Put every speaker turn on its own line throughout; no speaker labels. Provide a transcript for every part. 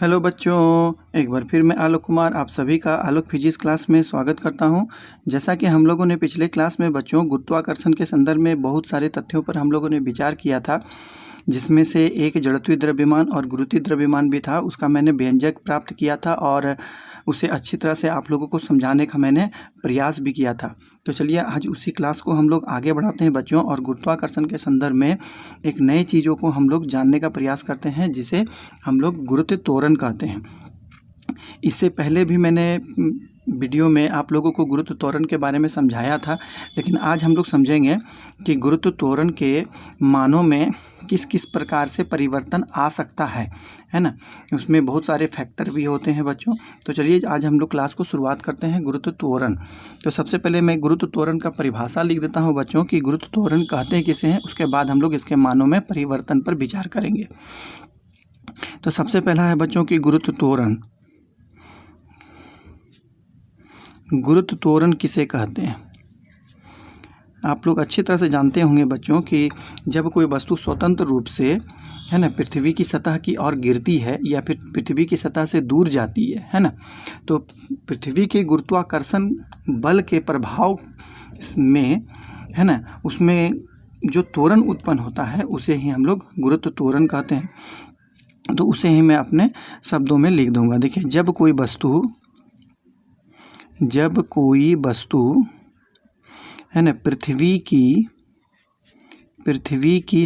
Hello बच्चों, एक बार फिर मैं आलोक कुमार आप सभी का आलोक फिजिक्स क्लास में स्वागत करता हूं। जैसा कि हम लोगों ने पिछले क्लास में बच्चों गुरुत्वाकर्षण के संदर्भ में बहुत सारे तथ्यों पर हम लोगों ने विचार किया था, जिसमें से एक जड़त्वीय द्रव्यमान और गुरुत्वीय द्रव्यमान भी था। उसका मैंने व्यंजक प्राप्त किया था और उसे अच्छी तरह से आप लोगों को समझाने का मैंने प्रयास भी किया था। तो चलिए आज उसी क्लास को हम लोग आगे बढ़ाते हैं बच्चों, और गुरुत्वाकर्षण के संदर्भ में एक नई चीज़ों को हम लोग जानने का प्रयास करते हैं, जिसे हम लोग गुरुत्व त्वरण कहते हैं। इससे पहले भी मैंने वीडियो में आप लोगों को गुरुत्व त्वरण के बारे में समझाया था, लेकिन आज हम लोग समझेंगे कि गुरुत्व त्वरण के मानों में किस किस प्रकार से परिवर्तन आ सकता है ना। उसमें बहुत सारे फैक्टर भी होते हैं बच्चों। तो चलिए आज हम लोग क्लास को शुरुआत करते हैं गुरुत्व त्वरण। तो सबसे पहले मैं गुरुत्व त्वरण का परिभाषा लिख देता हूँ बच्चों कि गुरुत्व त्वरण कहते हैं किसे हैं, उसके बाद हम लोग इसके मानों में परिवर्तन पर विचार करेंगे। तो सबसे पहला है बच्चों की गुरुत्व त्वरण। गुरुत्व त्वरण किसे कहते हैं? आप लोग अच्छी तरह से जानते होंगे बच्चों कि जब कोई वस्तु स्वतंत्र रूप से है ना पृथ्वी की सतह की ओर गिरती है या फिर पृथ्वी की सतह से दूर जाती है ना, तो पृथ्वी के गुरुत्वाकर्षण बल के प्रभाव में है ना, उसमें जो त्वरण उत्पन्न होता है उसे ही हम लोग गुरुत्व त्वरण कहते हैं। तो उसे ही मैं अपने शब्दों में लिख दूंगा। देखिए, जब कोई वस्तु है ना पृथ्वी की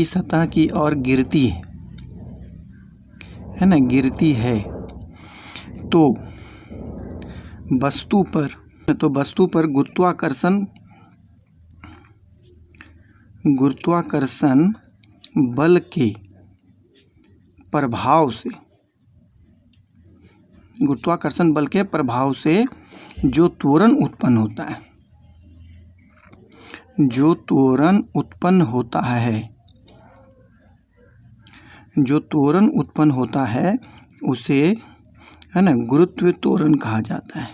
सतह की ओर गिरती है तो वस्तु पर गुरुत्वाकर्षण बल के प्रभाव से जो त्वरण उत्पन्न होता है उसे है ना गुरुत्व त्वरण कहा जाता है।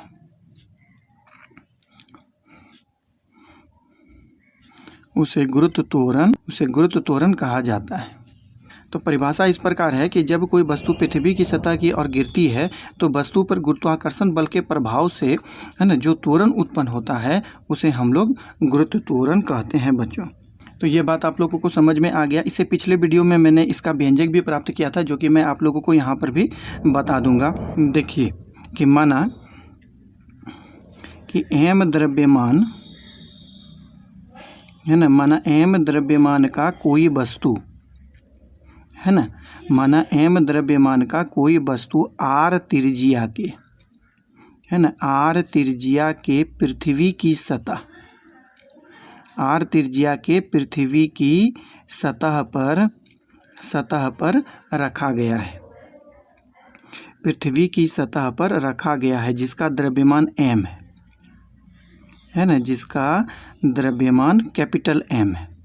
उसे गुरुत्व त्वरण कहा जाता है। तो परिभाषा इस प्रकार है कि जब कोई वस्तु पृथ्वी की सतह की ओर गिरती है तो वस्तु पर गुरुत्वाकर्षण बल के प्रभाव से है ना जो त्वरण उत्पन्न होता है उसे हम लोग गुरुत्व त्वरण कहते हैं बच्चों। तो ये बात आप लोगों को समझ में आ गया। इससे पिछले वीडियो में मैंने इसका व्यंजक भी प्राप्त किया था, जो कि मैं आप लोगों को यहाँ पर भी बता दूंगा। देखिए कि माना कि m द्रव्यमान है ना, माना m द्रव्यमान का कोई वस्तु है ना, माना m द्रव्यमान का कोई वस्तु r त्रिज्या के है ना, r त्रिज्या के पृथ्वी की सतह पर रखा गया है, जिसका द्रव्यमान m है ना, जिसका द्रव्यमान कैपिटल M है।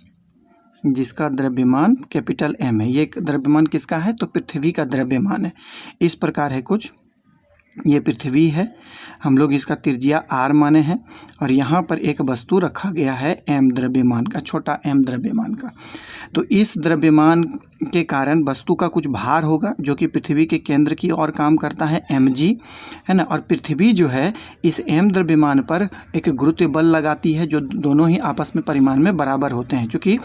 ये द्रव्यमान किसका है? तो पृथ्वी का द्रव्यमान है। इस प्रकार है कुछ, ये पृथ्वी है, हम लोग इसका त्रिज्या r माने हैं, और यहाँ पर एक वस्तु रखा गया है m द्रव्यमान का, छोटा m द्रव्यमान का। तो इस द्रव्यमान के कारण वस्तु का कुछ भार होगा जो कि पृथ्वी के केंद्र की ओर काम करता है, mg है ना, और पृथ्वी जो है इस m द्रव्यमान पर एक गुरुत्व बल लगाती है, जो दोनों ही आपस में परिमाण में बराबर होते हैं। क्योंकि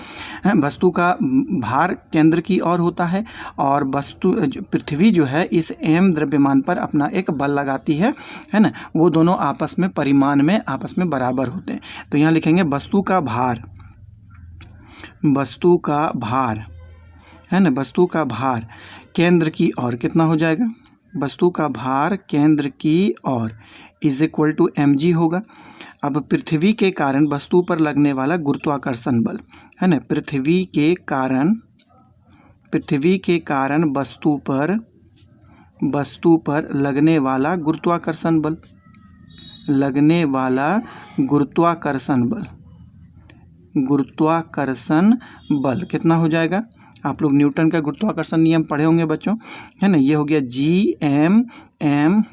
वस्तु का भार केंद्र की ओर होता है और पृथ्वी जो है इस m द्रव्यमान पर अपना एक बल लगाती है ना, वो दोनों आपस में परिमाण में आपस में बराबर होते हैं। तो यहाँ लिखेंगे वस्तु का भार केंद्र की ओर कितना हो जाएगा? वस्तु का भार केंद्र की ore is equal to mg होगा। अब पृथ्वी के कारण वस्तु पर लगने वाला गुरुत्वाकर्षण बल है ना, पृथ्वी के कारण वस्तु पर लगने वाला गुरुत्वाकर्षण बल कितना हो जाएगा? आप लोग न्यूटन का गुरुत्वाकर्षण नियम पढ़े होंगे बच्चों, है ना। ये हो गया G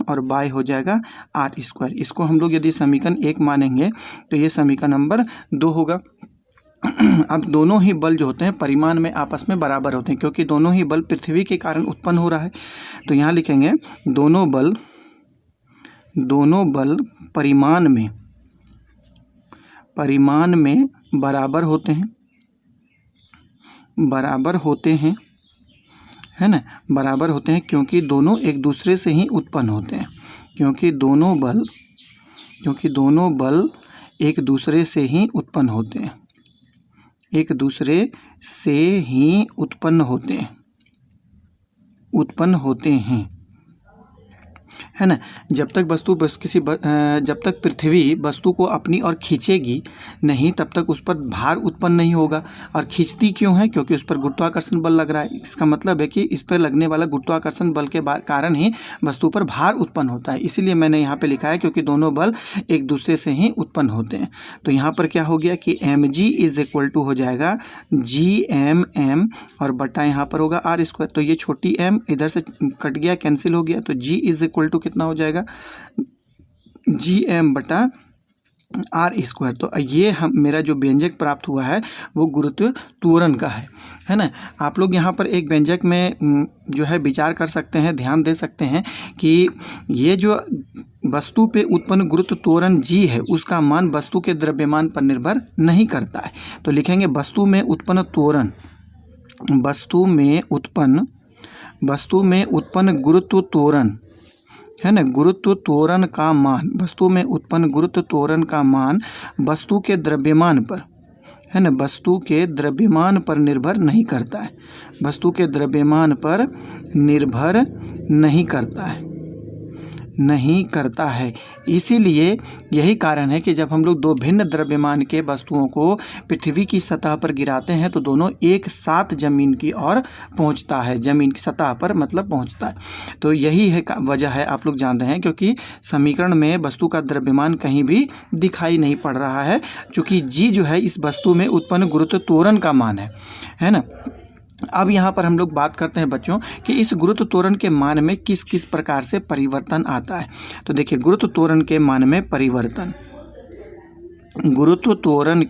और बाय हो जाएगा r²। इसको हम लोग यदि समीकरण 1 मानेंगे तो ये समीकरण नंबर 2 होगा। अब दोनों ही बल जो होते हैं परिमाण में आपस में बराबर होते हैं, क्योंकि दोनों ही बल पृथ्वी के कारण उत्पन्न हो रहा है। तो यहाँ लिखेंगे दोनों बल परिमाण में बराबर होते हैं, है ना, बराबर होते हैं, क्योंकि दोनों एक दूसरे से ही उत्पन्न होते हैं, क्योंकि दोनों बल एक दूसरे से ही उत्पन्न होते हैं, एक दूसरे से ही उत्पन्न होते हैं, है ना। जब तक पृथ्वी वस्तु को अपनी ओर खींचेगी नहीं, तब तक उस पर भार उत्पन्न नहीं होगा। और खींचती क्यों है? क्योंकि उस पर गुरुत्वाकर्षण बल लग रहा है। इसका मतलब है कि इस पर लगने वाला गुरुत्वाकर्षण बल के कारण ही वस्तु पर भार उत्पन्न होता है। इसीलिए मैंने यहाँ पे लिखा है क्योंकि दोनों बल एक दूसरे से ही उत्पन्न होते हैं। तो यहाँ पर क्या हो गया कि mg इज इक्वल टू हो जाएगा gm और बटा यहाँ पर होगा r²। तो ये छोटी m इधर से कट गया, कैंसिल हो गया, तो g इज इक्वल टू कितना हो जाएगा gm बटा r²। तो ये मेरा जो व्यंजक प्राप्त हुआ है वो गुरुत्व त्वरण का है ना। आप लोग यहाँ पर एक व्यंजक में जो है विचार कर सकते हैं, ध्यान दे सकते हैं कि ये जो वस्तु पे उत्पन्न गुरुत्व त्वरण g है उसका मान वस्तु के द्रव्यमान पर निर्भर नहीं करता है। तो लिखेंगे वस्तु में उत्पन्न गुरुत्व त्वरण, है ना, गुरुत्व त्वरण का मान, वस्तु में उत्पन्न गुरुत्व त्वरण का मान वस्तु के द्रव्यमान पर, है ना, वस्तु के द्रव्यमान पर निर्भर नहीं करता है, वस्तु के द्रव्यमान पर निर्भर नहीं करता है। इसीलिए यही कारण है कि जब हम लोग दो भिन्न द्रव्यमान के वस्तुओं को पृथ्वी की सतह पर गिराते हैं तो दोनों एक साथ जमीन की ओर पहुंचता है, जमीन की सतह पर मतलब पहुंचता है। तो यही है वजह है, आप लोग जान रहे हैं, क्योंकि समीकरण में वस्तु का द्रव्यमान कहीं भी दिखाई नहीं पड़ रहा है, चूँकि g जो है इस वस्तु में उत्पन्न गुरुत्व त्वरण का मान है ना। अब यहाँ पर हम लोग बात करते हैं बच्चों कि इस गुरुत्व त्वरण के मान में किस किस प्रकार से परिवर्तन आता है। तो देखिए गुरुत्व त्वरण के मान में परिवर्तन, गुरुत्व त्वरण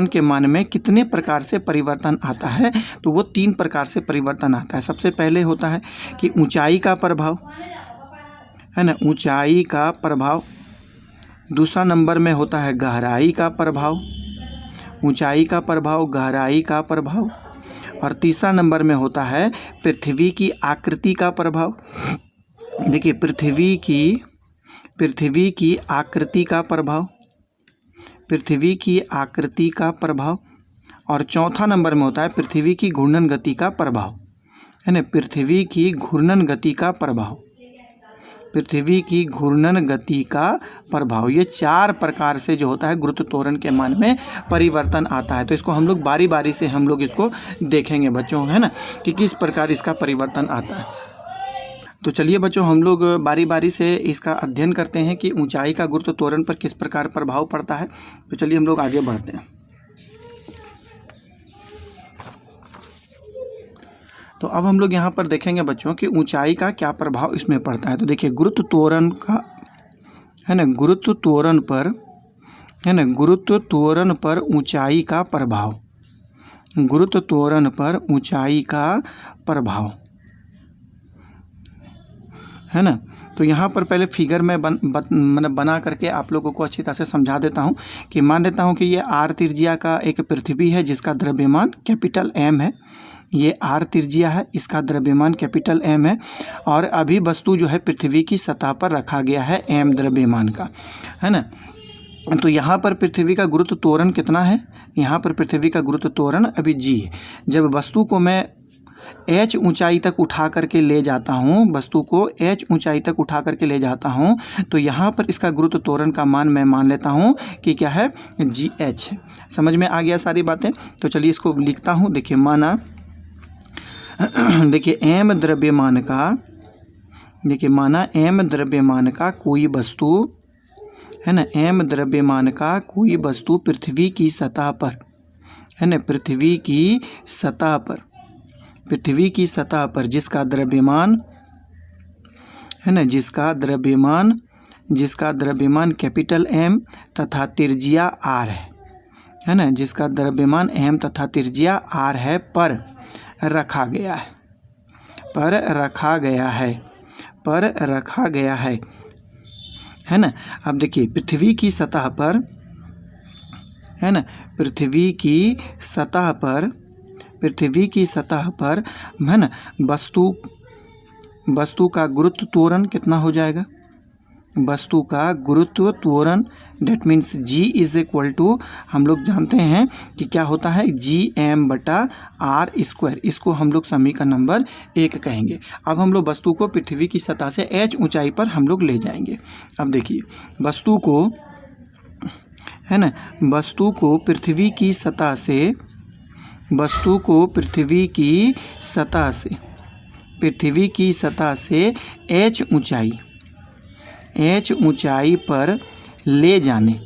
के मान में कितने प्रकार से परिवर्तन आता है? तो वो 3 प्रकार से परिवर्तन आता है। सबसे पहले होता है कि ऊंचाई का प्रभाव, है ना, ऊंचाई का प्रभाव। दूसरा नंबर में होता है गहराई का प्रभाव, ऊंचाई का प्रभाव, गहराई का प्रभाव। और तीसरा नंबर में होता है पृथ्वी की आकृति का प्रभाव। देखिए पृथ्वी की आकृति का प्रभाव, और चौथा नंबर में होता है पृथ्वी की घूर्णन गति का प्रभाव, है ना, पृथ्वी की घूर्णन गति का प्रभाव। ये 4 प्रकार से जो होता है गुरुत्व त्वरण के मान में परिवर्तन आता है। तो इसको हम लोग बारी बारी से हम लोग इसको देखेंगे बच्चों, है ना, कि किस प्रकार इसका परिवर्तन आता है। तो चलिए बच्चों हम लोग बारी बारी से इसका अध्ययन करते हैं कि ऊंचाई का गुरुत्व त्वरण पर किस प्रकार प्रभाव पड़ता है। तो चलिए हम लोग आगे बढ़ते हैं। तो अब हम लोग यहाँ पर देखेंगे बच्चों कि ऊंचाई का क्या प्रभाव इसमें पड़ता है। तो देखिए गुरुत्व त्वरण का, है ना, गुरुत्व त्वरण पर ऊंचाई का प्रभाव, गुरुत्व त्वरण पर ऊंचाई का प्रभाव, है ना। तो यहाँ पर पहले फिगर में बना करके आप लोगों को अच्छी तरह से समझा देता हूँ कि मान लेता हूँ कि ये r त्रिज्या का एक पृथ्वी है जिसका द्रव्यमान कैपिटल M है। ये r त्रिज्या है, इसका द्रव्यमान कैपिटल M है, और अभी वस्तु जो है पृथ्वी की सतह पर रखा गया है m द्रव्यमान का, है ना। तो यहाँ पर पृथ्वी का गुरुत्व त्वरण कितना है? यहाँ पर पृथ्वी का गुरुत्व त्वरण अभी g है। जब वस्तु को मैं h ऊंचाई तक उठा करके ले जाता हूँ, वस्तु को h ऊंचाई तक उठा करके ले जाता हूँ, तो यहाँ पर इसका गुरुत्व त्वरण का मान मैं मान लेता हूँ कि क्या है, gh। समझ में आ गया सारी बातें? तो चलिए इसको लिखता हूँ। देखिए माना, देखिए m द्रव्यमान का कोई वस्तु, है ना, m द्रव्यमान का कोई वस्तु पृथ्वी की सतह पर, है ना, पृथ्वी की सतह पर जिसका द्रव्यमान, है ना, जिसका द्रव्यमान जिसका द्रव्यमान कैपिटल M तथा त्रिज्या R है ना, जिसका द्रव्यमान M तथा त्रिज्या R है, पर रखा गया है, पर रखा गया है, पर रखा गया है ना। अब देखिए पृथ्वी की सतह पर है ना, पृथ्वी की सतह पर, पृथ्वी की सतह पर है ना, वस्तु का गुरुत्व त्वरण कितना हो जाएगा, वस्तु का गुरुत्व त्वरण, that means G is equal to, हम लोग जानते हैं कि क्या होता है, Gm/r²। इसको हम लोग समीकरण नंबर 1 कहेंगे। अब हम लोग वस्तु को पृथ्वी की सतह से h ऊंचाई पर हम लोग ले जाएंगे। अब देखिए वस्तु को है ना, वस्तु को पृथ्वी की सतह से, वस्तु को पृथ्वी की सतह से, पृथ्वी की सतह से h ऊंचाई पर ले जाने,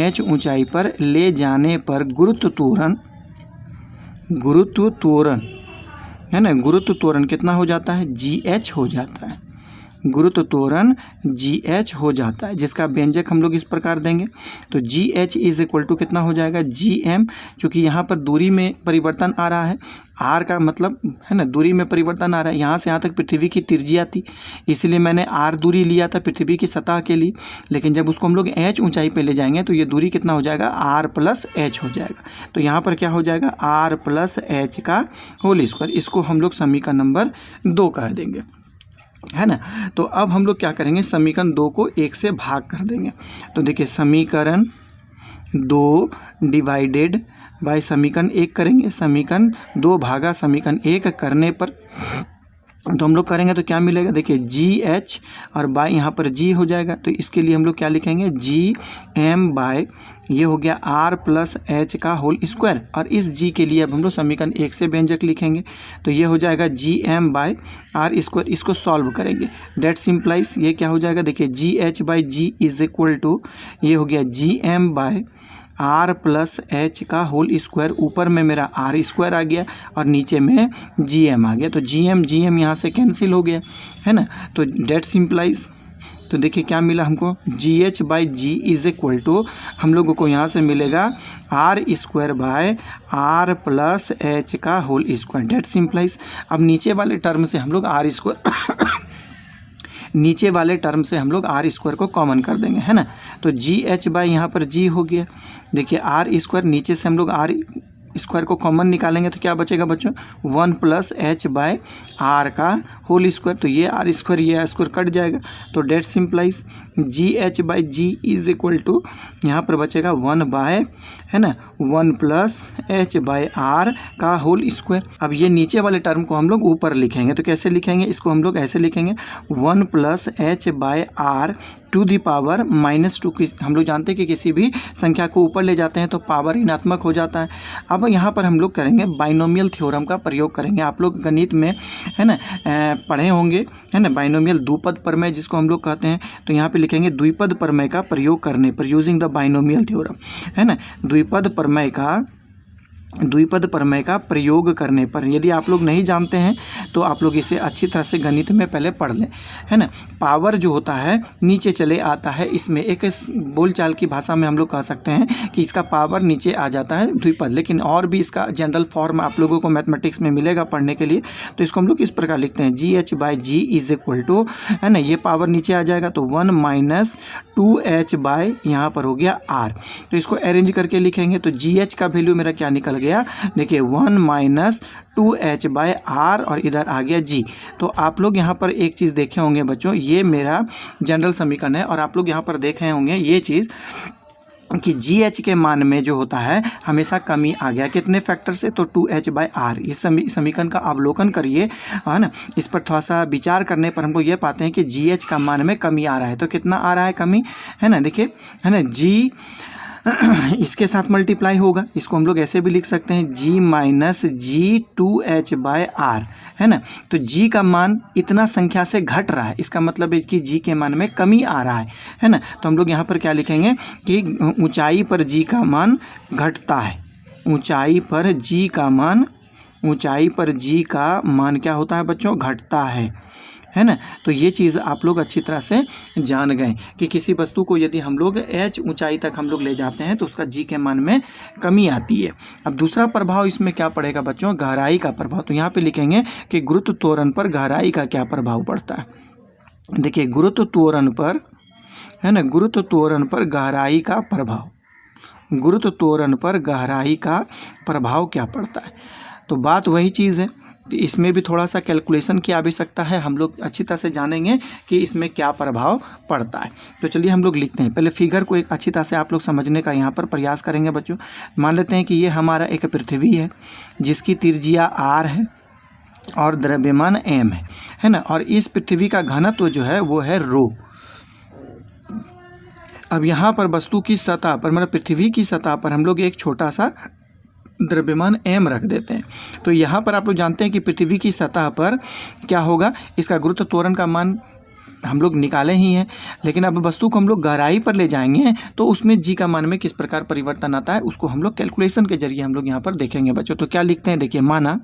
h ऊंचाई पर ले जाने पर गुरुत्व त्वरण है ना, गुरुत्व त्वरण कितना हो जाता है, GH हो जाता है, गुरुत्व त्वरण GH हो जाता है, जिसका व्यंजक हम लोग इस प्रकार देंगे। तो GH इज इक्वल टू कितना हो जाएगा, GM, चूँकि यहाँ पर दूरी में परिवर्तन आ रहा है, R का मतलब है ना दूरी में परिवर्तन आ रहा है, यहाँ से यहाँ तक पृथ्वी की त्रिज्या थी, इसलिए मैंने R दूरी लिया था पृथ्वी की सतह के लिए, लेकिन जब उसको हम लोग H ऊंचाई पे ले जाएंगे तो ये दूरी कितना हो जाएगा, R+H हो जाएगा। तो यहाँ पर क्या हो जाएगा, R+H का होल स्क्वायर। इसको हम लोग समीकरण नंबर 2 कह देंगे, है ना। तो अब हम लोग क्या करेंगे, समीकरण 2 को 1 से भाग कर देंगे। तो देखिए समीकरण 2 डिवाइडेड बाय समीकरण 1 करेंगे, समीकरण 2 भागा समीकरण 1 करने पर तो हम लोग करेंगे तो क्या मिलेगा, देखिए GH और बाय यहाँ पर G हो जाएगा। तो इसके लिए हम लोग क्या लिखेंगे, GM बाय ये हो गया R+H का होल स्क्वायर, और इस G के लिए अब हम लोग समीकरण 1 से व्यंजक लिखेंगे। तो ये हो जाएगा GM/r²। इसको सॉल्व करेंगे, डेट सिंप्लाइज ये क्या हो जाएगा, देखिए GH/G इज इक्वल टू ये हो गया GM/r+H का होल स्क्वायर, ऊपर में मेरा r² आ गया और नीचे में GM आ गया। तो GM यहाँ से कैंसिल हो गया, है ना। तो डेट सिंप्लाइज, तो देखिए क्या मिला हमको, GH/G इज इक्वल टू हम लोगों को यहाँ से मिलेगा r²/r+H का होल स्क्वायर, डेट सिंप्लाइज। अब नीचे वाले टर्म से हम लोग नीचे वाले टर्म से हम लोग r² को कॉमन कर देंगे, है ना। तो GH/ यहाँ पर G हो गया, देखिए r², नीचे से हम लोग r² को कॉमन निकालेंगे तो क्या बचेगा बच्चों, 1+H/r का होल स्क्वायर। तो ये r² ये r² कट जाएगा, तो that simplify GH/G is equal to यहाँ पर बचेगा 1+H/r का होल स्क्वायर। अब ये नीचे वाले टर्म को हम लोग ऊपर लिखेंगे, तो कैसे लिखेंगे, इसको हम लोग ऐसे लिखेंगे 1+H/r टू दी पावर -2। हम लोग जानते हैं कि किसी भी संख्या को ऊपर ले जाते हैं तो पावर ऋणात्मक हो जाता है। अब यहाँ पर हम लोग करेंगे बाइनोमियल थ्योरम का प्रयोग करेंगे। आप लोग गणित में है ना पढ़े होंगे, है ना, बाइनोमियल द्विपद प्रमेय जिसको हम लोग कहते हैं। तो यहाँ पे लिखेंगे द्विपद प्रमेय का प्रयोग करने पर, यूजिंग द बाइनोमियल थ्योरम, है ना, द्विपद प्रमेय का प्रयोग करने पर। यदि आप लोग नहीं जानते हैं तो आप लोग इसे अच्छी तरह से गणित में पहले पढ़ लें, है ना। पावर जो होता है नीचे चले आता है, इसमें एक बोलचाल की भाषा में हम लोग कह सकते हैं कि इसका पावर नीचे आ जाता है द्विपद, लेकिन और भी इसका जनरल फॉर्म आप लोगों को मैथमेटिक्स में मिलेगा पढ़ने के लिए। तो इसको हम लोग इस प्रकार लिखते हैं GH/G इज इक्वल टू, है ना, ये पावर नीचे आ जाएगा तो 1 - 2H/ यहाँ पर हो गया R। तो इसको अरेंज करके लिखेंगे तो GH का वैल्यू मेरा क्या निकल गया, देखिए 1 - 2H/r और इधर आ गया G। तो आप लोग यहाँ पर एक चीज़ देखे होंगे बच्चों, ये मेरा जनरल समीकरण है, और आप लोग यहाँ पर देखे होंगे ये चीज़ कि GH के मान में जो होता है हमेशा कमी आ गया, कितने फैक्टर से, तो 2H/r। इस समीकरण का अवलोकन करिए, है ना, इस पर थोड़ा सा विचार करने पर हमको ये पाते हैं कि GH का मान में कमी आ रहा है। तो कितना आ रहा है कमी, है ना, देखिए, है ना, G इसके साथ मल्टीप्लाई होगा, इसको हम लोग ऐसे भी लिख सकते हैं G - G 2H/r, है ना। तो G का मान इतना संख्या से घट रहा है, इसका मतलब है कि G के मान में कमी आ रहा है ना। तो हम लोग यहाँ पर क्या लिखेंगे कि ऊंचाई पर G का मान घटता है, ऊंचाई पर G का मान क्या होता है बच्चों, घटता है है ना। तो ये चीज़ आप लोग अच्छी तरह से जान गए कि किसी वस्तु को यदि हम लोग h ऊंचाई तक हम लोग ले जाते हैं तो उसका g के मान में कमी आती है। अब दूसरा प्रभाव इसमें क्या पड़ेगा बच्चों, गहराई का प्रभाव। तो यहाँ पे लिखेंगे कि गुरुत्व त्वरण पर गहराई का क्या प्रभाव पड़ता है। देखिए गुरुत्व त्वरण पर, है ना, गुरुत्व त्वरण पर गहराई का प्रभाव, गुरुत्व त्वरण पर गहराई का प्रभाव क्या पड़ता है। तो बात वही चीज़ है, तो इसमें भी थोड़ा सा कैलकुलेशन की आवश्यकता है। हम लोग अच्छी तरह से जानेंगे कि इसमें क्या प्रभाव पड़ता है। तो चलिए हम लोग लिखते हैं। पहले फिगर को एक अच्छी तरह से आप लोग समझने का यहाँ पर प्रयास करेंगे बच्चों। मान लेते हैं कि ये हमारा एक पृथ्वी है जिसकी त्रिज्या r है और द्रव्यमान m है ना। और इस पृथ्वी का घनत्व जो है वो है ρ। अब यहाँ पर वस्तु की सतह पर, मतलब पृथ्वी की सतह पर हम लोग एक छोटा सा द्रव्यमान m रख देते हैं। तो यहाँ पर आप लोग जानते हैं कि पृथ्वी की सतह पर क्या होगा, इसका गुरुत्व त्वरण का मान हम लोग निकाले ही हैं। लेकिन अब वस्तु को हम लोग गहराई पर ले जाएंगे तो उसमें g का मान में किस प्रकार परिवर्तन आता है उसको हम लोग कैलकुलेशन के जरिए हम लोग यहाँ पर देखेंगे बच्चों। तो क्या लिखते हैं, देखिए माना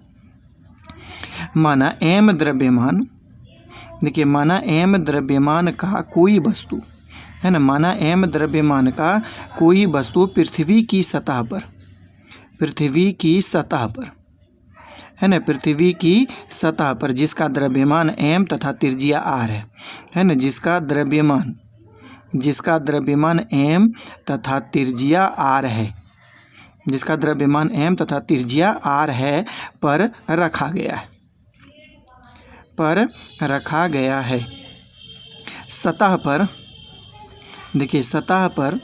m द्रव्यमान, देखिए माना m द्रव्यमान का कोई वस्तु, है ना, माना m द्रव्यमान का कोई वस्तु पृथ्वी की सतह पर, पृथ्वी की सतह पर, है ना, पृथ्वी की सतह पर जिसका द्रव्यमान m तथा त्रिज्या r है ना, जिसका द्रव्यमान m तथा त्रिज्या r है, जिसका द्रव्यमान m तथा त्रिज्या r है पर रखा गया है, सतह पर, देखिए सतह पर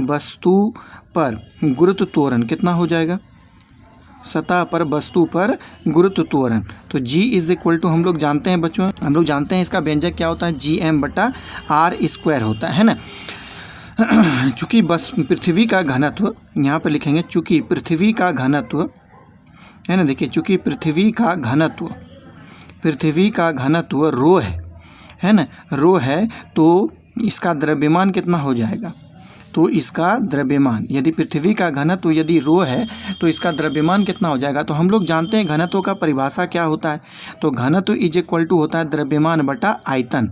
वस्तु पर गुरुत्व त्वरण कितना हो जाएगा, सतह पर वस्तु पर गुरुत्व त्वरण। तो g इज इक्वल टू हम लोग जानते हैं बच्चों, हम लोग जानते हैं इसका व्यंजक क्या होता है, gm/r² होता है ना। चूँकि बस पृथ्वी का घनत्व यहाँ पर लिखेंगे, चूँकि पृथ्वी का घनत्व, है ना, देखिए चूँकि पृथ्वी का घनत्व ρ है ना, ρ है, तो इसका द्रव्यमान कितना हो जाएगा, तो इसका द्रव्यमान, यदि पृथ्वी का घनत्व यदि ρ है तो इसका द्रव्यमान कितना हो जाएगा। तो हम लोग जानते हैं घनत्व का परिभाषा क्या होता है, तो घनत्व इज इक्वल टू होता है द्रव्यमान बटा आयतन,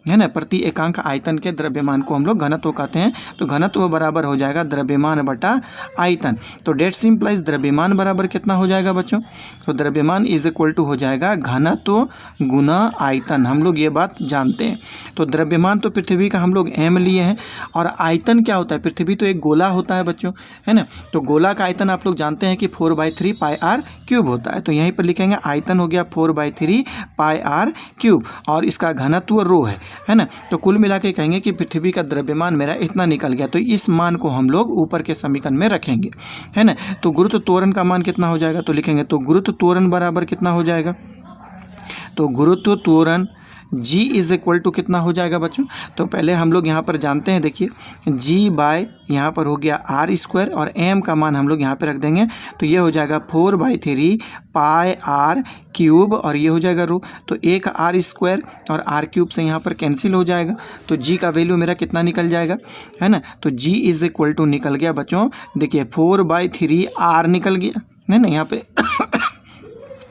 है ना, प्रति एकांक आयतन के द्रव्यमान को हम लोग घनत्व कहते हैं। तो घनत्व बराबर हो जाएगा द्रव्यमान बटा आयतन। तो डेट सिंप्लाइज द्रव्यमान बराबर कितना हो जाएगा बच्चों, तो द्रव्यमान इज इक्वल टू हो जाएगा घनत्व गुना आयतन। हम लोग ये बात जानते हैं। तो द्रव्यमान तो पृथ्वी का हम लोग m लिए हैं, और आयतन क्या होता है, पृथ्वी तो एक गोला होता है बच्चों, है ना। तो गोला का आयतन आप लोग जानते हैं कि 4/3 πr³ होता है। तो यहीं पर लिखेंगे आयतन हो गया 4/3 πr³, और इसका घनत्व ρ है ना। तो कुल मिला के कहेंगे कि पृथ्वी का द्रव्यमान मेरा इतना निकल गया। तो इस मान को हम लोग ऊपर के समीकरण में रखेंगे, है ना। तो गुरुत्व त्वरण का मान कितना हो जाएगा, तो लिखेंगे तो गुरुत्व त्वरण बराबर कितना हो जाएगा, तो गुरुत्व त्वरण g इज इक्वल टू कितना हो जाएगा बच्चों। तो पहले हम लोग यहाँ पर जानते हैं, देखिए g बाय यहाँ पर हो गया r² और m का मान हम लोग यहाँ पे रख देंगे। तो ये हो जाएगा 4/3 πr³ और ये हो जाएगा रो। तो एक r² और r³ से यहाँ पर कैंसिल हो जाएगा। तो g का वैल्यू मेरा कितना निकल जाएगा, है ना। तो g इज इक्वल टू निकल गया बच्चों, देखिए 4/3 r निकल गया, है ना, यहाँ पे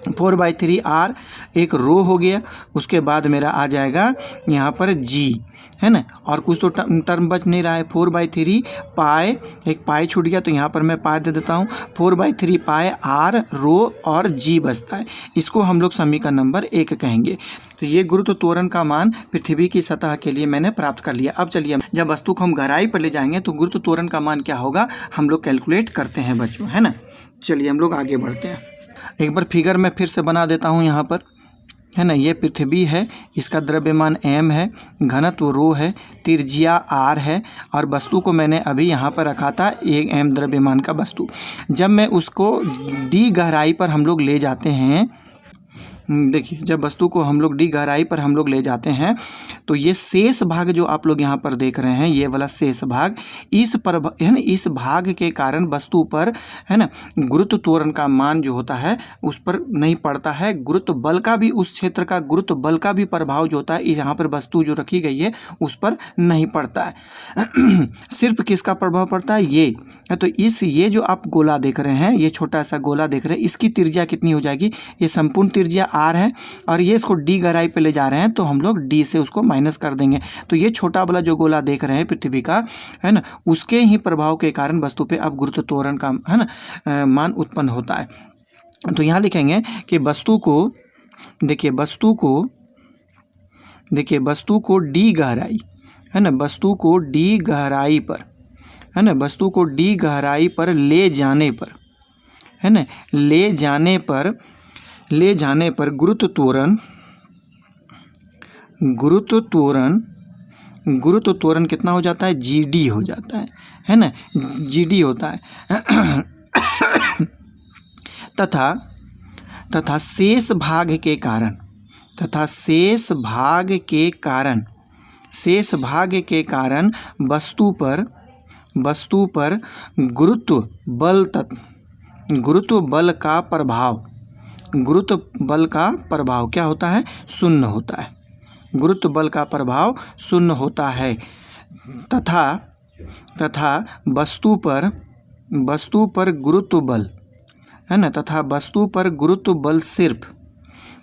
4/3 r एक रो हो गया। उसके बाद मेरा आ जाएगा यहाँ पर g, है ना, और कुछ तो टर्म बच नहीं रहा है। 4/3 पाई, एक पाई छूट गया तो यहाँ पर मैं पाई दे देता हूँ। 4/3 पाई r रो और g बचता है। इसको हम लोग समीकरण नंबर 1 कहेंगे। तो ये गुरुत्व त्वरण का मान पृथ्वी की सतह के लिए मैंने प्राप्त कर लिया। अब चलिए जब वस्तु को हम गहराई पर ले जाएंगे तो गुरुत्व त्वरण का मान क्या होगा हम लोग कैलकुलेट करते हैं बच्चों, है ना। चलिए हम लोग आगे बढ़ते हैं। एक बार फिगर में फिर से बना देता हूँ यहाँ पर, है ना। ये पृथ्वी है, इसका द्रव्यमान m है, घनत्व ρ है, त्रिज्या r है, और वस्तु को मैंने अभी यहाँ पर रखा था एक m द्रव्यमान का वस्तु। जब मैं उसको d गहराई पर हम लोग ले जाते हैं, देखिए जब वस्तु को हम लोग d गहराई पर हम लोग ले जाते हैं तो ये शेष भाग जो आप लोग यहाँ पर देख रहे हैं, ये वाला शेष भाग, इस पर, है ना, इस भाग के कारण वस्तु पर, है ना, गुरुत्व त्वरण का मान जो होता है उस पर नहीं पड़ता है। गुरुत्व बल का भी, उस क्षेत्र का गुरुत्व बल का भी प्रभाव जो होता है यहाँ पर वस्तु जो रखी गई है उस पर नहीं पड़ता है। सिर्फ किसका प्रभाव पड़ता है, ये। तो ये जो आप गोला देख रहे हैं, ये छोटा सा गोला देख रहे हैं, इसकी त्रिज्या कितनी हो जाएगी, ये संपूर्ण त्रिज्या आर है और ये इसको डी गहराई पे ले जा रहे हैं तो हम लोग डी से उसको माइनस कर देंगे। तो ये छोटा वाला जो गोला देख रहे हैं पृथ्वी का, है ना, उसके ही प्रभाव के कारण वस्तु पे अब गुरुत्व त्वरण का, है ना, मान उत्पन्न होता है। तो यहाँ लिखेंगे कि वस्तु को डी गहराई, है ना, वस्तु को डी गहराई पर, है ना, वस्तु को डी गहराई पर ले जाने पर, है ना, ले जाने पर गुरुत्व त्वरण कितना हो जाता है, जीडी हो जाता है ना, जीडी होता है। तथा शेष भाग के कारण वस्तु पर गुरुत्व बल का प्रभाव क्या होता है, शून्य होता है। गुरुत्व बल का प्रभाव शून्य होता है तथा वस्तु पर गुरुत्व बल, है ना, तथा वस्तु पर गुरुत्व बल सिर्फ,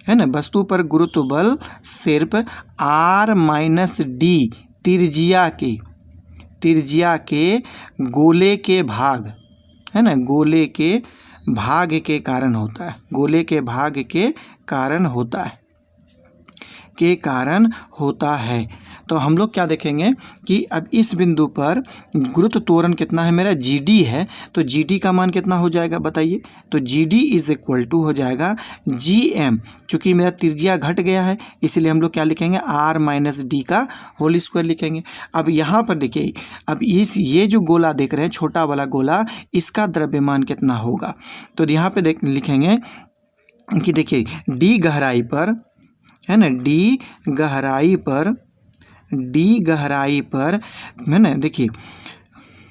है ना, वस्तु पर गुरुत्व बल सिर्फ r माइनस डी त्रिज्या के गोले के भाग, है ना, गोले के भाग के कारण होता है। तो हम लोग क्या देखेंगे कि अब इस बिंदु पर गुरुत्व त्वरण कितना है मेरा, जीडी है, तो जीडी का मान कितना हो जाएगा बताइए। तो जीडी इज इक्वल टू हो जाएगा जीएम, चूँकि मेरा त्रिज्या घट गया है इसलिए हम लोग क्या लिखेंगे, आर माइनस डी का होल स्क्वायर लिखेंगे। अब यहाँ पर देखिए, अब ये जो गोला देख रहे हैं छोटा वाला गोला, इसका द्रव्यमान कितना होगा। तो यहाँ पे लिखेंगे कि देखिए डी गहराई पर, है ना, डी गहराई पर, है ना, देखिए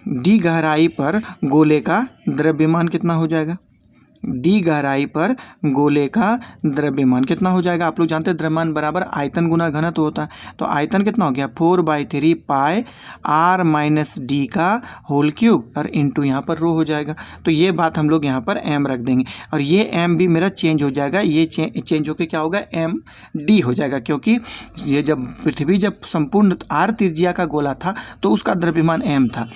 डी गहराई पर गोले का द्रव्यमान कितना हो जाएगा, डी गहराई पर गोले का द्रव्यमान कितना हो जाएगा। आप लोग जानते हैं द्रव्यमान बराबर आयतन गुना घनत्व होता है। तो आयतन कितना हो गया, 4/3 पाई आर माइनस डी का होल क्यूब और इंटू यहाँ पर रो हो जाएगा। तो ये बात हम लोग यहाँ पर एम रख देंगे और ये एम भी मेरा चेंज हो जाएगा, ये चेंज होकर क्या होगा, एम डी हो जाएगा, क्योंकि ये जब पृथ्वी जब संपूर्ण आर त्रिज्या का गोला था तो उसका द्रव्यमान एम था।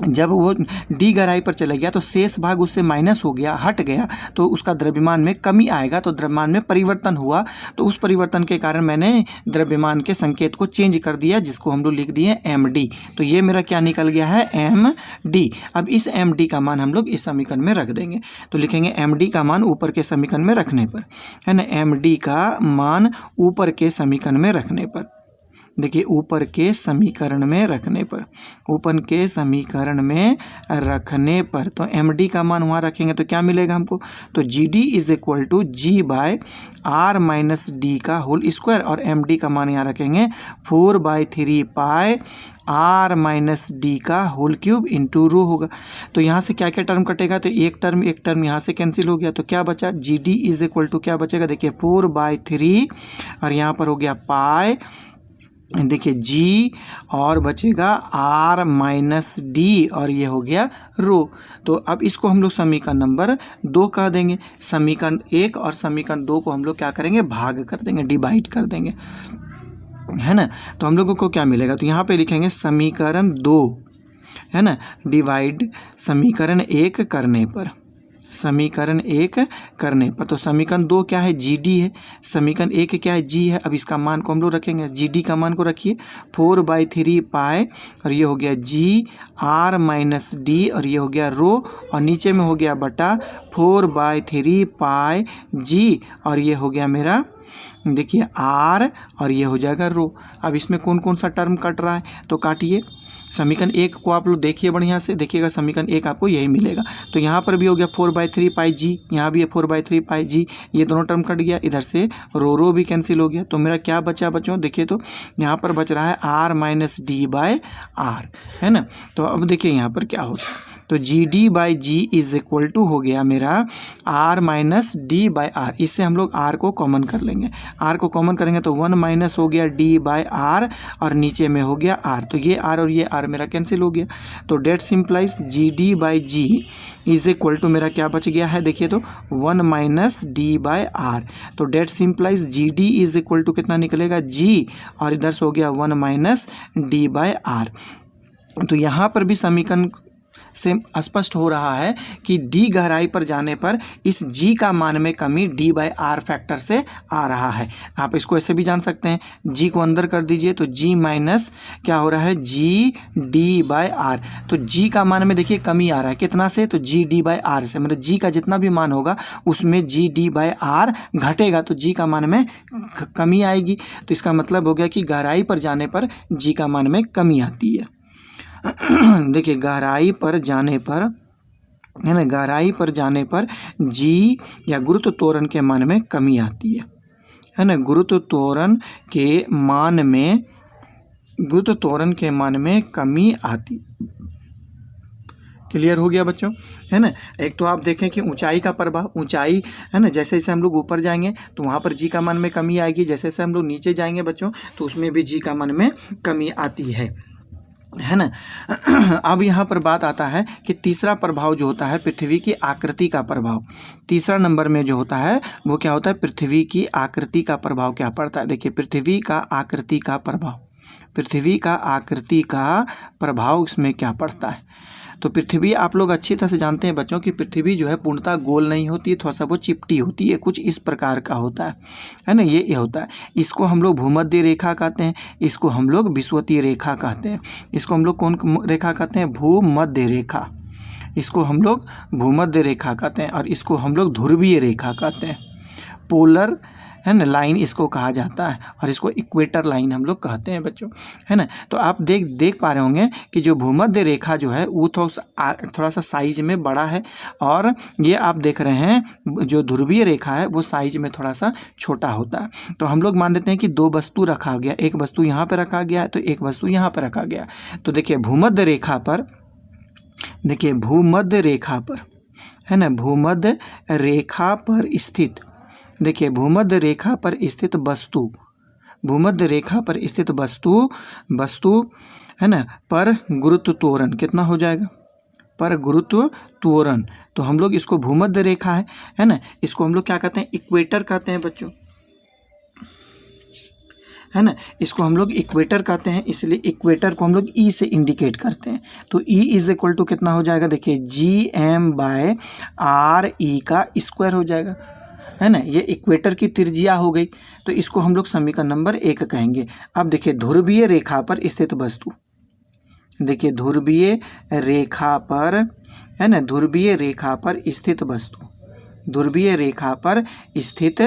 जब वो डी गहराई पर चला गया तो शेष भाग उससे माइनस हो गया, हट गया, तो उसका द्रव्यमान में कमी आएगा, तो द्रव्यमान में परिवर्तन हुआ। तो उस परिवर्तन के कारण मैंने द्रव्यमान के संकेत को चेंज कर दिया, जिसको हम लोग लिख दिए एम डी। तो ये मेरा क्या निकल गया है, एम डी। अब इस एम डी का मान हम लोग इस समीकरण में रख देंगे। तो लिखेंगे एम डी का मान ऊपर के समीकरण में रखने पर, है ना, एम डी का मान ऊपर के समीकरण में रखने पर, देखिए ऊपर के समीकरण में रखने पर, तो एम डी का मान वहाँ रखेंगे तो क्या मिलेगा हमको, तो G D is equal to G by R minus D का होल स्क्वायर, और एम डी का मान यहाँ रखेंगे 4/3 पाई आर माइनस डी का होल क्यूब इंटू रो होगा। तो यहाँ से क्या क्या टर्म कटेगा, तो एक टर्म यहाँ से कैंसिल हो गया, तो क्या बचा, G D is equal to क्या बचेगा, देखिए 4/3 और यहाँ पर हो गया पाई, देखिए जी, और बचेगा आर माइनस डी और ये हो गया रो। तो अब इसको हम लोग समीकरण नंबर 2 कह देंगे। समीकरण 1 और समीकरण 2 को हम लोग क्या करेंगे, भाग कर देंगे, डिवाइड कर देंगे, है ना। तो हम लोगों को क्या मिलेगा, तो यहाँ पे लिखेंगे समीकरण 2, है ना, डिवाइड समीकरण 1 करने पर, तो समीकरण 2 क्या है, जी डी है, समीकरण 1 क्या है, जी है। अब इसका मान को हम लोग रखेंगे, जी डी का मान को रखिए 4/3 पाई और ये हो गया जी आर माइनस डी और ये हो गया रो, और नीचे में हो गया बटा 4/3 पाई जी और ये हो गया मेरा, देखिए आर और ये हो जाएगा रो। अब इसमें कौन कौन सा टर्म कट रहा है, तो काटिए। समीकरण 1 को आप लोग देखिए, बढ़िया से देखिएगा, समीकरण 1 आपको यही मिलेगा। तो यहाँ पर भी हो गया 4/3 पाई जी, यहाँ भी है 4/3 पाई जी, ये दोनों टर्म कट गया, इधर से रो भी कैंसिल हो गया। तो मेरा क्या बचा बच्चों, देखिए तो यहाँ पर बच रहा है R minus D by R, है ना। तो अब देखिए यहाँ पर क्या होता है, तो G D by G is equal to हो गया मेरा R minus D by R. इससे हम लोग आर को कॉमन कर लेंगे, आर को कॉमन करेंगे तो 1 माइनस हो गया डी बाई आर और नीचे में हो गया आर, तो ये आर और ये आर मेरा कैंसिल हो गया। तो that simplifies G D by G is equal to मेरा क्या बच गया है, देखिए तो 1 माइनस डी बाई आर। तो that simplifies G D is equal to कितना निकलेगा जी, और इधर से हो गया 1 माइनस डी बाई आर। तो यहाँ पर भी समीकरण से स्पष्ट हो रहा है कि डी गहराई पर जाने पर इस जी का मान में कमी डी बाई आर फैक्टर से आ रहा है। आप इसको ऐसे भी जान सकते हैं, जी को अंदर कर दीजिए तो जी माइनस क्या हो रहा है जी डी बाई आर। तो जी का मान में देखिए कमी आ रहा है, कितना से, तो जी डी बाई आर से, मतलब जी का जितना भी मान होगा उसमें जी डी बाई आर घटेगा तो जी का मान में कमी आएगी। तो इसका मतलब हो गया कि गहराई पर जाने पर जी का मान में कमी आती है। देखिए गहराई पर जाने पर है ना, गहराई पर जाने पर जी या गुरुत्व त्वरण के मान में कमी आती है ना, गुरुत्व त्वरण के मान में, गुरुत्व त्वरण के मान में कमी आती। क्लियर हो गया बच्चों, है ना। एक तो आप देखें कि ऊंचाई का प्रभाव, ऊंचाई है ना, जैसे जैसे हम लोग ऊपर जाएंगे तो वहाँ पर जी का मान में कमी आएगी, जैसे जैसे हम लोग नीचे जाएंगे बच्चों तो उसमें भी जी का मान में कमी आती है ना। अब यहाँ पर बात आता है कि तीसरा प्रभाव जो होता है पृथ्वी की आकृति का प्रभाव, तीसरा नंबर में जो होता है वो क्या होता है, पृथ्वी की आकृति का प्रभाव क्या पड़ता है। देखिए पृथ्वी का आकृति का प्रभाव, पृथ्वी का आकृति का प्रभाव इसमें क्या पड़ता है। तो पृथ्वी आप लोग अच्छी तरह से जानते हैं बच्चों कि पृथ्वी जो है पूर्णतः गोल नहीं होती है, थोड़ा सा वो चिपटी होती है, कुछ इस प्रकार का होता है ना, ये होता है। इसको हम लोग भूमध्य रेखा कहते हैं, इसको हम लोग विषुवतीय रेखा कहते हैं, इसको हम लोग कौन रेखा कहते हैं, भूमध्य रेखा, इसको हम लोग भूमध्य रेखा कहते हैं, और इसको हम लोग ध्रुवीय रेखा कहते हैं, पोलर है ना लाइन इसको कहा जाता है, और इसको इक्वेटर लाइन हम लोग कहते हैं बच्चों, है ना। तो आप देख पा रहे होंगे कि जो भूमध्य रेखा जो है वो थोड़ा सा साइज में बड़ा है, और ये आप देख रहे हैं जो ध्रुवीय रेखा है वो साइज में थोड़ा सा छोटा होता है। तो हम लोग मान लेते हैं कि दो वस्तु रखा गया, एक वस्तु यहाँ पर रखा गया है तो एक वस्तु यहाँ पर रखा गया। तो देखिए भूमध्य रेखा पर, देखिए भूमध्य रेखा पर है ना, भूमध्य रेखा पर स्थित, देखिए भूमध्य रेखा पर स्थित वस्तु, भूमध्य रेखा पर स्थित वस्तु है ना पर गुरुत्व त्वरण कितना हो जाएगा, पर गुरुत्व त्वरण। तो हम लोग इसको भूमध्य रेखा है ना, इसको हम लोग क्या कहते हैं, इक्वेटर कहते हैं बच्चों, है ना, इसको हम लोग इक्वेटर कहते हैं, इसलिए इक्वेटर को हम लोग ई से इंडिकेट करते हैं। तो ई इज इक्वल टू कितना हो जाएगा, देखिए G M by R E का स्क्वायर हो जाएगा, है ना। ये इक्वेटर की त्रिज्या हो गई, तो इसको हम लोग समीकरण नंबर 1 कहेंगे। अब देखिए ध्रुवीय रेखा पर स्थित वस्तु, देखिए ध्रुवीय रेखा पर है ना, ध्रुवीय रेखा पर स्थित वस्तु, ध्रुवीय रेखा पर स्थित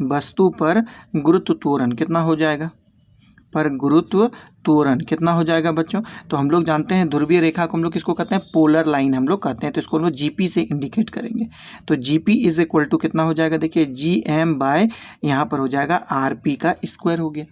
वस्तु पर गुरुत्व त्वरण कितना हो जाएगा, पर गुरुत्व त्वरण कितना हो जाएगा बच्चों। तो हम लोग जानते हैं ध्रुवीय रेखा को हम लोग किसको कहते हैं, पोलर लाइन हम लोग कहते हैं, तो इसको हम लोग जीपी से इंडिकेट करेंगे। तो जीपी इज इक्वल टू कितना हो जाएगा, देखिए जी एम बाय यहाँ पर हो जाएगा आर पी का स्क्वायर हो गया,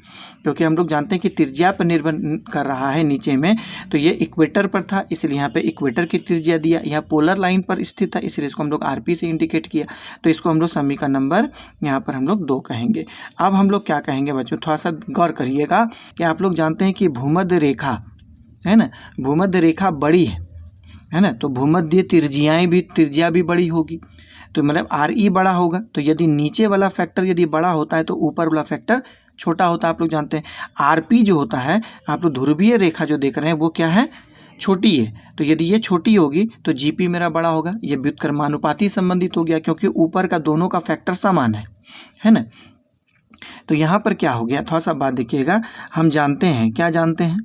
क्योंकि हम लोग जानते हैं कि त्रिज्या पर निर्भर कर रहा है नीचे में, तो ये इक्वेटर पर था इसलिए यहाँ पे इक्वेटर की त्रिज्या दिया, यहाँ पोलर लाइन पर स्थित था इसलिए इसको हम लोग आर पी से इंडिकेट किया। तो इसको हम लोग समीकरण नंबर यहाँ पर हम लोग 2 कहेंगे। अब हम लोग क्या कहेंगे बच्चों, थोड़ा सा गौर करिएगा कि आप लोग जानते हैं कि भूमध्य रेखा है ना, भूमध्य रेखा बड़ी है ना, तो भूमध्य त्रिज्या भी बड़ी होगी, तो मतलब आर ई बड़ा होगा। तो यदि नीचे वाला फैक्टर यदि बड़ा होता है तो ऊपर वाला फैक्टर छोटा होता है। आप लोग जानते हैं आर पी जो होता है, आप लोग ध्रुवीय रेखा जो देख रहे हैं वो क्या है, छोटी है, तो यदि ये छोटी होगी तो जीपी मेरा बड़ा होगा। ये व्युत्क्रमानुपाती संबंधित हो गया क्योंकि ऊपर का दोनों का फैक्टर समान है ना। तो यहाँ पर क्या हो गया, थोड़ा सा बात देखिएगा, हम जानते हैं, क्या जानते हैं,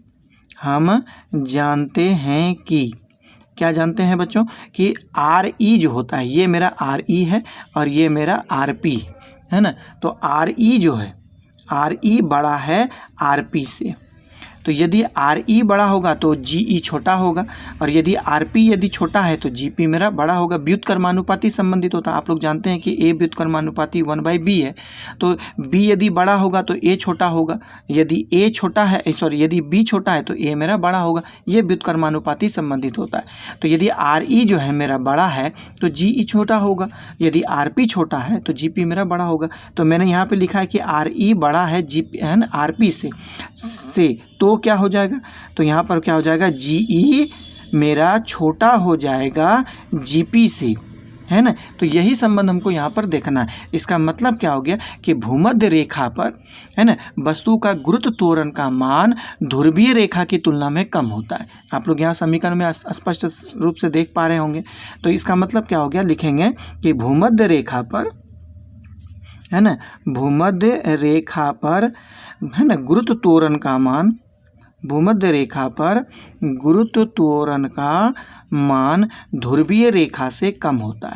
हम जानते हैं कि, क्या जानते हैं बच्चों कि आर ई जो होता है ये मेरा आर ई है और ये मेरा आर पी है ना। तो आर ई जो है, आर ई बड़ा है आर पी से, तो यदि आर ई बड़ा होगा तो जी ई छोटा होगा, और यदि आर पी यदि छोटा है तो जी पी मेरा बड़ा होगा। व्युत्क्रमानुपाती संबंधित होता है। आप लोग जानते हैं कि ए व्युत्क्रमानुपाती 1/b है, तो बी यदि बड़ा होगा तो ए छोटा होगा, यदि ए छोटा है यदि बी छोटा है तो ए मेरा बड़ा होगा। ये व्युत्क्रमानुपाती संबंधित होता है। तो यदि आर ई जो है मेरा बड़ा है तो जी ई छोटा होगा, यदि आर पी छोटा है तो जी पी मेरा बड़ा होगा। तो मैंने यहाँ पे लिखा है कि आर ई बड़ा है जी पी है ना आर पी से तो क्या हो जाएगा, तो यहाँ पर क्या हो जाएगा, जी ई मेरा छोटा हो जाएगा जी पी से, है ना। तो यही संबंध हमको यहाँ पर देखना है। इसका मतलब क्या हो गया कि भूमध्य रेखा पर, है ना, वस्तु का गुरुत्व त्वरण का मान ध्रुवीय रेखा की तुलना में कम होता है। आप लोग यहाँ समीकरण में स्पष्ट रूप से देख पा रहे होंगे। तो इसका मतलब क्या हो गया, लिखेंगे कि भूमध्य रेखा पर, है ना, भूमध्य रेखा पर, है ना, गुरुत्व त्वरण का मान, भूमध्य रेखा पर गुरुत्व त्वरण का मान ध्रुवीय रेखा से कम होता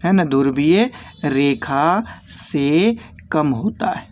है ना, ध्रुवीय रेखा से कम होता है,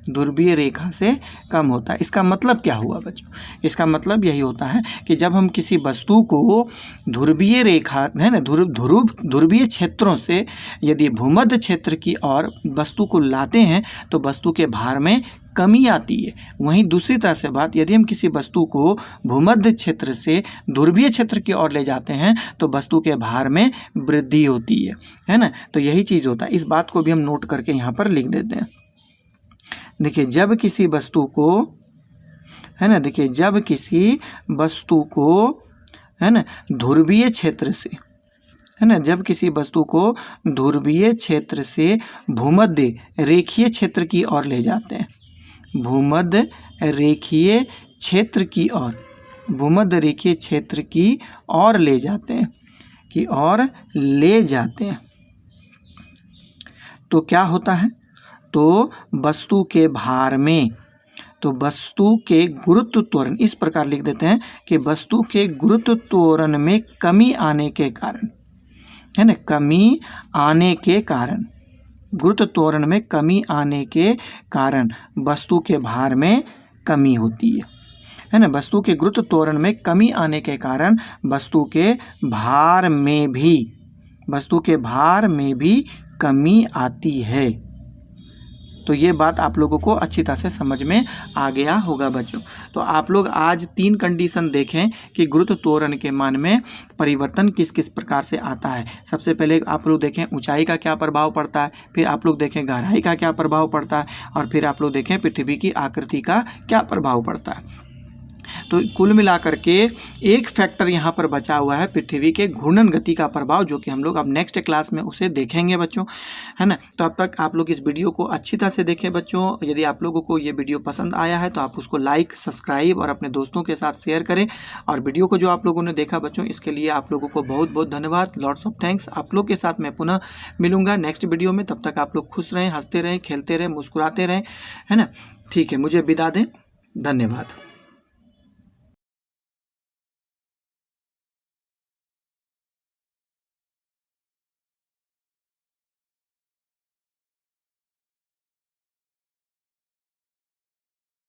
ध्रुवीय रेखा से कम होता है। इसका मतलब क्या हुआ बच्चों, इसका मतलब यही होता है कि जब हम किसी वस्तु को ध्रुवीय रेखा, है ना, ध्रुवीय क्षेत्रों से यदि भूमध्य क्षेत्र की ओर वस्तु को लाते हैं तो वस्तु के भार में कमी आती है। वहीं दूसरी तरह से बात, यदि हम किसी वस्तु को भूमध्य क्षेत्र से ध्रुवीय क्षेत्र की ओर ले जाते हैं तो वस्तु के भार में वृद्धि होती है ना। तो यही चीज़ होता है। इस बात को भी हम नोट करके यहाँ पर लिख देते हैं। देखिए, जब किसी वस्तु को, है ना, देखिए जब किसी वस्तु को, है ना, ध्रुवीय क्षेत्र से, है ना, जब किसी वस्तु को ध्रुवीय क्षेत्र से भूमध्य रेखीय क्षेत्र की ओर ले जाते हैं, भूमध्य रेखीय क्षेत्र की ओर, भूमध्य रेखीय क्षेत्र की ओर ले जाते हैं, की ओर ले जाते हैं, तो क्या होता है, तो वस्तु के भार में, तो वस्तु के गुरुत्व त्वरण, इस प्रकार लिख देते हैं कि वस्तु के गुरुत्व त्वरण में कमी आने के कारण, है ना, कमी आने के कारण, गुरुत्व त्वरण में कमी आने के कारण वस्तु के भार में कमी होती है ना। वस्तु के गुरुत्व त्वरण में कमी आने के कारण वस्तु के भार में भी, वस्तु के भार में भी कमी आती है। तो ये बात आप लोगों को अच्छी तरह से समझ में आ गया होगा बच्चों। तो आप लोग आज 3 कंडीशन देखें कि गुरुत्व त्वरण के मान में परिवर्तन किस किस प्रकार से आता है। सबसे पहले आप लोग देखें ऊंचाई का क्या प्रभाव पड़ता है, फिर आप लोग देखें गहराई का क्या प्रभाव पड़ता है, और फिर आप लोग देखें पृथ्वी की आकृति का क्या प्रभाव पड़ता है। तो कुल मिलाकर के एक फैक्टर यहाँ पर बचा हुआ है पृथ्वी के घूर्णन गति का प्रभाव, जो कि हम लोग अब नेक्स्ट क्लास में उसे देखेंगे बच्चों, है ना। तो अब तक आप लोग इस वीडियो को अच्छी तरह से देखें बच्चों। यदि आप लोगों को ये वीडियो पसंद आया है तो आप उसको लाइक, सब्सक्राइब और अपने दोस्तों के साथ शेयर करें। और वीडियो को जो आप लोगों ने देखा बच्चों, इसके लिए आप लोगों को बहुत बहुत धन्यवाद, लॉट्स ऑफ थैंक्स। आप लोग के साथ मैं पुनः मिलूंगा नेक्स्ट वीडियो में। तब तक आप लोग खुश रहें, हंसते रहें, खेलते रहें, मुस्कुराते रहें, है ना। ठीक है, मुझे विदा दें। धन्यवाद।